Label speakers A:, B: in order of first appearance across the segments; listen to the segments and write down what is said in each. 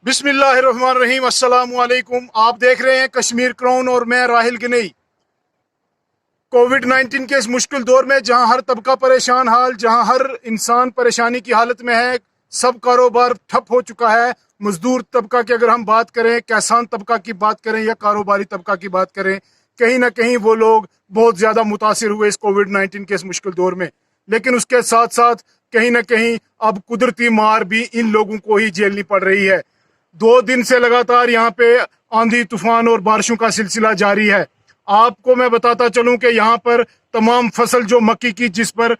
A: बिस्मिल्लाहिर्रहमानिर्रहीम। अस्सलाम वालेकुम। आप देख रहे हैं कश्मीर क्राउन और मैं राहिल गनई। कोविड-19 के इस मुश्किल दौर में जहां हर तबका परेशान हाल, जहां हर इंसान परेशानी की हालत में है, सब कारोबार ठप हो चुका है। मजदूर तबका की अगर हम बात करें, किसान तबका की बात करें या कारोबारी तबका की बात करें, कहीं ना कहीं वो लोग बहुत ज़्यादा मुतासिर हुए इस कोविड-19 के इस मुश्किल दौर में। लेकिन उसके साथ साथ कहीं ना कहीं अब कुदरती मार भी इन लोगों को ही झेलनी पड़ रही है। 2 दिन से लगातार यहाँ पे आंधी तूफान और बारिशों का सिलसिला जारी है। आपको मैं बताता चलूं कि यहाँ पर तमाम फसल जो मक्की की, जिस पर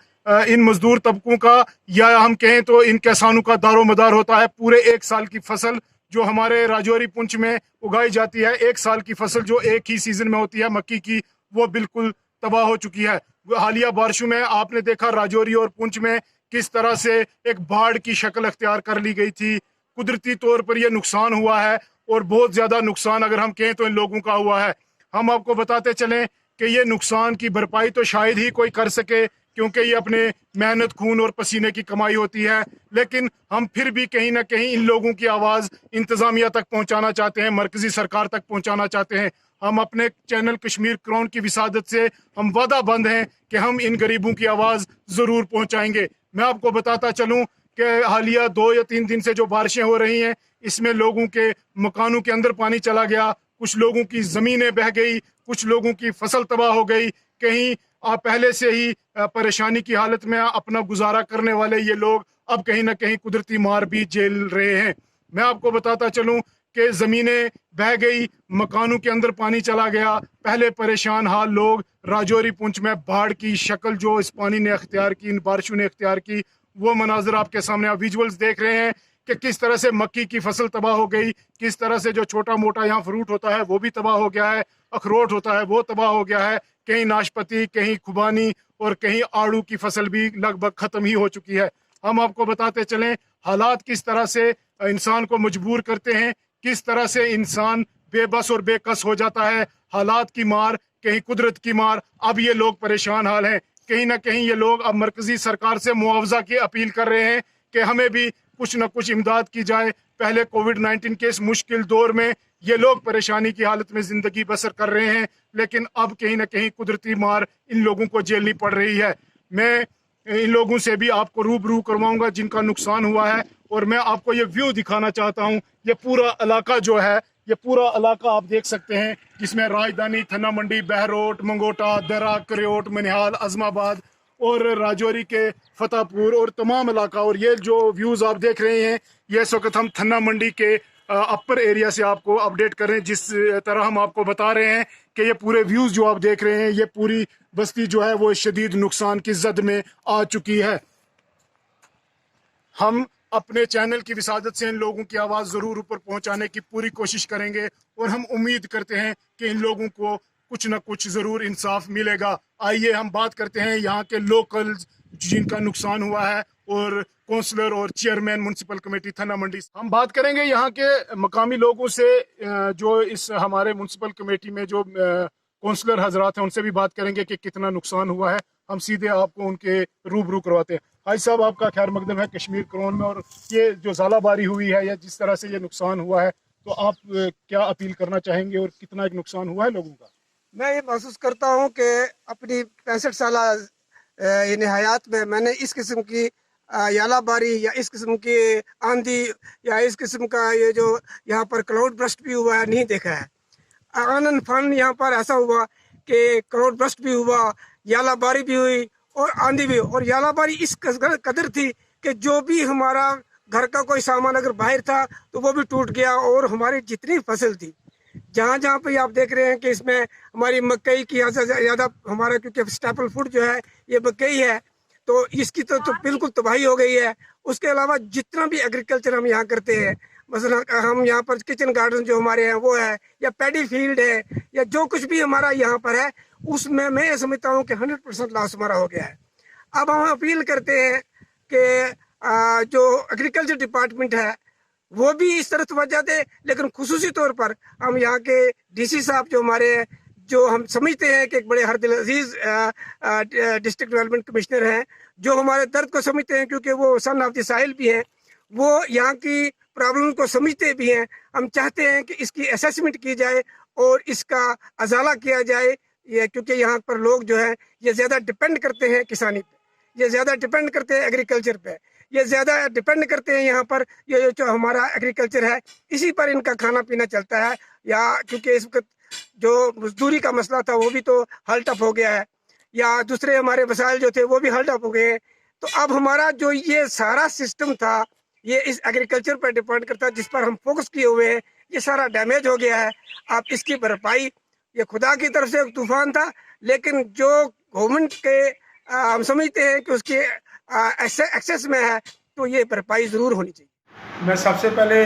A: इन मजदूर तबकों का या हम कहें तो इन किसानों का दारोमदार होता है, पूरे एक साल की फसल जो हमारे राजौरी पुंछ में उगाई जाती है, एक साल की फसल जो एक ही सीजन में होती है मक्की की, वो बिल्कुल तबाह हो चुकी है। हालिया बारिशों में आपने देखा राजौरी और पुंछ में किस तरह से एक बाढ़ की शक्ल अख्तियार कर ली गई थी। कुदरती तौर पर यह नुकसान हुआ है और बहुत ज़्यादा नुकसान अगर हम कहें तो इन लोगों का हुआ है। हम आपको बताते चलें कि ये नुकसान की भरपाई तो शायद ही कोई कर सके, क्योंकि ये अपने मेहनत, खून और पसीने की कमाई होती है। लेकिन हम फिर भी कहीं ना कहीं इन लोगों की आवाज़ इंतज़ामिया तक पहुंचाना चाहते हैं, मरकज़ी सरकार तक पहुंचाना चाहते हैं। हम अपने चैनल कश्मीर क्राउन की विसादत से हम वादा बंद हैं कि हम इन गरीबों की आवाज़ ज़रूर पहुंचाएंगे। मैं आपको बताता चलूँ कि हालिया 2 या 3 दिन से जो बारिशें हो रही हैं, इसमें लोगों के मकानों के अंदर पानी चला गया, कुछ लोगों की ज़मीनें बह गई, कुछ लोगों की फसल तबाह हो गई। कहीं पहले से ही परेशानी की हालत में अपना गुजारा करने वाले ये लोग अब कहीं ना कहीं कुदरती मार भी झेल रहे हैं। मैं आपको बताता चलूं कि ज़मीनें बह गई, मकानों के अंदर पानी चला गया। पहले परेशान हाल लोग राजौरी पुंछ में बाढ़ की शक्ल जो इस पानी ने अख्तियार की, इन बारिशों ने अख्तियार की, वो मनाजर आपके सामने आप विजुअल्स देख रहे हैं कि किस तरह से मक्की की फसल तबाह हो गई, किस तरह से जो छोटा मोटा यहाँ फ्रूट होता है वो भी तबाह हो गया है, अखरोट होता है वो तबाह हो गया है, कहीं नाशपती, कहीं खुबानी और कहीं आड़ू की फसल भी लगभग ख़त्म ही हो चुकी है। हम आपको बताते चलें हालात किस तरह से इंसान को मजबूर करते हैं, किस तरह से इंसान बेबस और बेकस हो जाता है। हालात की मार, कहीं कुदरत की मार, अब ये लोग परेशान हाल हैं। कहीं ना कहीं ये लोग अब मरकजी सरकार से मुआवजा की अपील कर रहे हैं कि हमें भी कुछ न कुछ इमदाद की जाए। पहले कोविड-19 के इस मुश्किल दौर में ये लोग परेशानी की हालत में ज़िंदगी बसर कर रहे हैं, लेकिन अब कहीं ना कहीं कुदरती मार इन लोगों को झेलनी पड़ रही है। मैं इन लोगों से भी आपको रूबरू करवाऊंगा जिनका नुकसान हुआ है, और मैं आपको ये व्यू दिखाना चाहता हूँ। ये पूरा इलाका जो है, ये पूरा इलाका आप देख सकते हैं, जिसमें राजधानी, थन्ना मंडी, बहरोट, मंगोटा, दरा, करियोट, मनिहाल, अजमाबाद और राजौरी के फतेहपुर और तमाम इलाका। और ये जो व्यूज़ आप देख रहे हैं, ये इस वक्त हम थन्ना मंडी के अपर एरिया से आपको अपडेट कर रहे हैं। जिस तरह हम आपको बता रहे हैं कि ये पूरे व्यूज़ जो आप देख रहे हैं, ये पूरी बस्ती जो है वो शदीद नुकसान की जद में आ चुकी है। हम अपने चैनल की विसादत से इन लोगों की आवाज़ ज़रूर ऊपर पहुंचाने की पूरी कोशिश करेंगे, और हम उम्मीद करते हैं कि इन लोगों को कुछ ना कुछ ज़रूर इंसाफ मिलेगा। आइए हम बात करते हैं यहाँ के लोकल्स जिनका नुकसान हुआ है, और काउंसलर और चेयरमैन म्युनिसिपल कमेटी थन्ना मंडी। हम बात करेंगे यहाँ के मकामी लोगों से, जो इस हमारे म्युनिसिपल कमेटी में जो काउंसलर हजरात हैं, उनसे भी बात करेंगे कि कितना नुकसान हुआ है। हम सीधे आपको उनके रूबरू करवाते हैं। हाजी साहब, आपका खैर मकदम है कश्मीर क्राउन में, और ये जो ज़ालाबारी हुई है या जिस तरह से ये नुकसान हुआ है, तो आप क्या अपील करना चाहेंगे और कितना एक नुकसान हुआ है लोगों का?
B: मैं ये महसूस करता हूँ कि अपनी 65 साल यानी हयात में मैंने इस किस्म की यालाबारी या इस किस्म की आंधी या इस किस्म का ये जो यहाँ पर क्लाउड बर्स्ट भी हुआ है नहीं देखा है। आनन फन यहाँ पर ऐसा हुआ कि क्लाउड बर्स्ट भी हुआ, यालाबारी भी हुई और आंधी भी। और यालाबारी इस कदर थी कि जो भी हमारा घर का कोई सामान अगर बाहर था तो वो भी टूट गया, और हमारी जितनी फसल थी, जहाँ जहाँ पे आप देख रहे हैं कि इसमें हमारी मकई की ज़्यादा हमारा, क्योंकि स्टेपल फूड जो है ये मकई है, तो इसकी तो बिल्कुल तबाही हो गई है। उसके अलावा जितना भी एग्रीकल्चर हम यहाँ करते हैं, मसलन हम यहाँ पर किचन गार्डन जो हमारे हैं वो है, या पैडी फील्ड है, या जो कुछ भी हमारा यहाँ पर है, उसमें मैं ये समझता हूँ कि 100% लॉस हमारा हो गया है। अब हम अपील करते हैं कि जो एग्रीकल्चर डिपार्टमेंट है वो भी इस तरफ तवज्जो दे, लेकिन खुसूसी तौर पर हम यहाँ के डीसी साहब जो हमारे हैं, जो हम समझते हैं कि एक बड़े हरदिल अजीज डिस्ट्रिक्ट डेवलपमेंट कमिश्नर हैं, जो हमारे दर्द को समझते हैं क्योंकि वो सन ऑफ द साहिल भी हैं, वो यहाँ की प्रॉब्लम को समझते भी हैं। हम चाहते हैं कि इसकी असेसमेंट की जाए और इसका अजाला किया जाए, ये क्योंकि यहाँ पर लोग जो है ये ज़्यादा डिपेंड करते हैं किसानी पे, ये ज़्यादा डिपेंड करते हैं एग्रीकल्चर पे, ये ज़्यादा डिपेंड करते हैं यहाँ पर ये जो हमारा एग्रीकल्चर है इसी पर इनका खाना पीना चलता है। या क्योंकि इस वक्त जो मजदूरी का मसला था वो भी तो हल टप हो गया है, या दूसरे हमारे वसाइल जो थे वो भी हल टप हो गए हैं। तो अब हमारा जो ये सारा सिस्टम था ये इस एग्रीकल्चर पर डिपेंड करता है, जिस पर हम फोकस किए हुए हैं, ये सारा डैमेज हो गया है। आप इसकी भरपाई, ये खुदा की तरफ से एक तूफान था, लेकिन जो गवर्नमेंट के हम समझते हैं कि उसके एक्सेस में है, तो ये भरपाई ज़रूर होनी चाहिए।
C: मैं सबसे पहले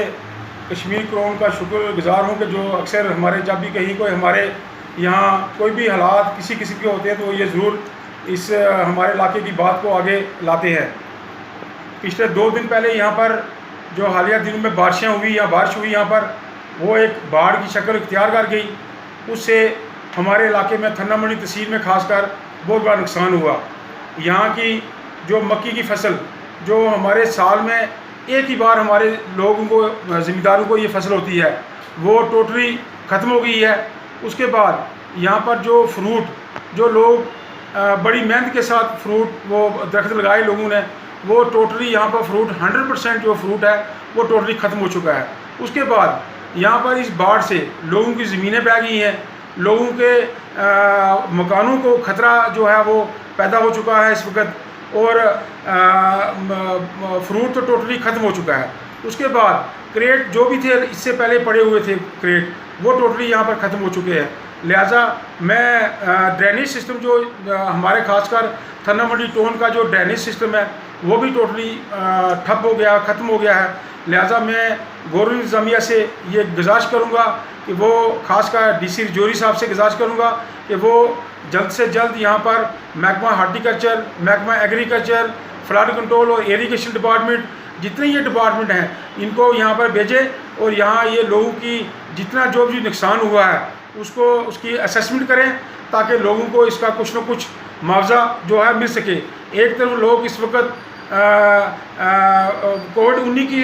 C: कश्मीर क्रोन का शुक्रगुजार हूँ कि जो अक्सर हमारे जब भी कहीं कोई हमारे यहाँ कोई भी हालात किसी किस्म के होते हैं तो ये ज़रूर इस हमारे इलाके की बात को आगे लाते हैं। पिछले 2 दिन पहले यहाँ पर जो हालिया दिनों में बारिशें हुई या बारिश हुई यहाँ पर, वो एक बाढ़ की शक्ल इख्तियार कर गई। उससे हमारे इलाके में थन्ना मंडी तहसील में खासकर बहुत बड़ा नुकसान हुआ। यहाँ की जो मक्की की फसल जो हमारे साल में एक ही बार हमारे लोगों को ज़िम्मेदारों को ये फसल होती है, वो टोटली ख़त्म हो गई है। उसके बाद यहाँ पर जो फ्रूट जो लोग बड़ी मेहनत के साथ फ्रूट वो दरख्त लगाए लोगों ने, वो टोटली यहाँ पर फ्रूट 100% जो फ्रूट है वो टोटली ख़त्म हो चुका है। उसके बाद यहाँ पर इस बाढ़ से लोगों की ज़मीनें बह गई हैं, लोगों के मकानों को ख़तरा जो है वो पैदा हो चुका है इस वक्त, और फ्रूट तो टोटली ख़त्म हो चुका है। उसके बाद क्रेट जो भी थे इससे पहले पड़े हुए थे क्रेट, वो टोटली यहाँ पर ख़त्म हो चुके हैं। लिहाजा मैं ड्रेनेज सिस्टम जो हमारे खासकर थन्ना मंडी टाउन का जो ड्रेनेज सिस्टम है वो भी टोटली ठप हो गया, ख़त्म हो गया है। लिहाजा मैं गवर्नमेंट इंतज़ामिया से ये गुजारिश करूँगा कि वो खासकर डीसी रजौरी साहब से गुजारिश करूँगा कि वो जल्द से जल्द यहाँ पर महकमा हार्टिकल्चर, महकमा एग्रीकल्चर, फ्लड कंट्रोल और इरीगेशन डिपार्टमेंट, जितने ये डिपार्टमेंट हैं इनको यहाँ पर भेजें और यहाँ ये लोगों की जितना जो भी नुकसान हुआ है उसको उसकी असेसमेंट करें, ताकि लोगों को इसका कुछ न कुछ मुआवजा जो है मिल सके। एक तरफ लोग इस वक्त कोविड-19 की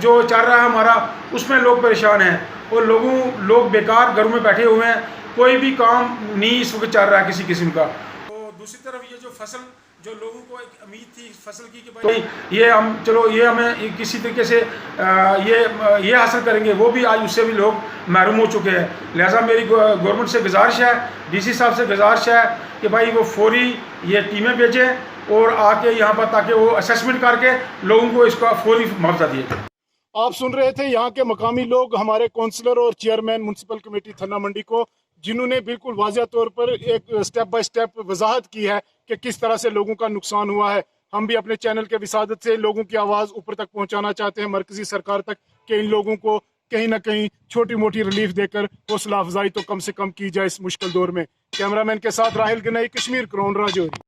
C: जो चल रहा है हमारा, उसमें लोग परेशान हैं और लोग बेकार घरों में बैठे हुए हैं, कोई भी काम नहीं इस वक्त चल रहा है किसी किस्म का। तो दूसरी तरफ ये जो फसल जो लोगों को एक उम्मीद थी फसल की कि भाई ये हम चलो ये हमें किसी तरीके से ये हासिल करेंगे, वो भी आज उससे भी लोग महरूम हो चुके हैं। लिहाजा मेरी गवर्नमेंट से गुजारिश है, डीसी साहब से गुजारिश है कि भाई वो फौरी ये टीमें भेजें और आके यहाँ पर, ताकि वो असेसमेंट करके लोगों को इसका फौरी मुआवजा दिए।
A: आप सुन रहे थे यहाँ के मकामी लोग, हमारे काउंसलर और चेयरमैन म्युनिसिपल कमेटी थन्ना मंडी को, जिन्होंने बिल्कुल वाज़िया तौर पर एक स्टेप बाय स्टेप वजाहत की है कि किस तरह से लोगों का नुकसान हुआ है। हम भी अपने चैनल के विसादत से लोगों की आवाज़ ऊपर तक पहुँचाना चाहते हैं, मरकजी सरकार तक, कि इन लोगों को कहीं ना कहीं छोटी मोटी रिलीफ देकर हौसला अफजाई तो कम से कम की जाए इस मुश्किल दौर में। कैमरामैन के साथ राहिल गनई, कश्मीर क्राउन, राजौरी।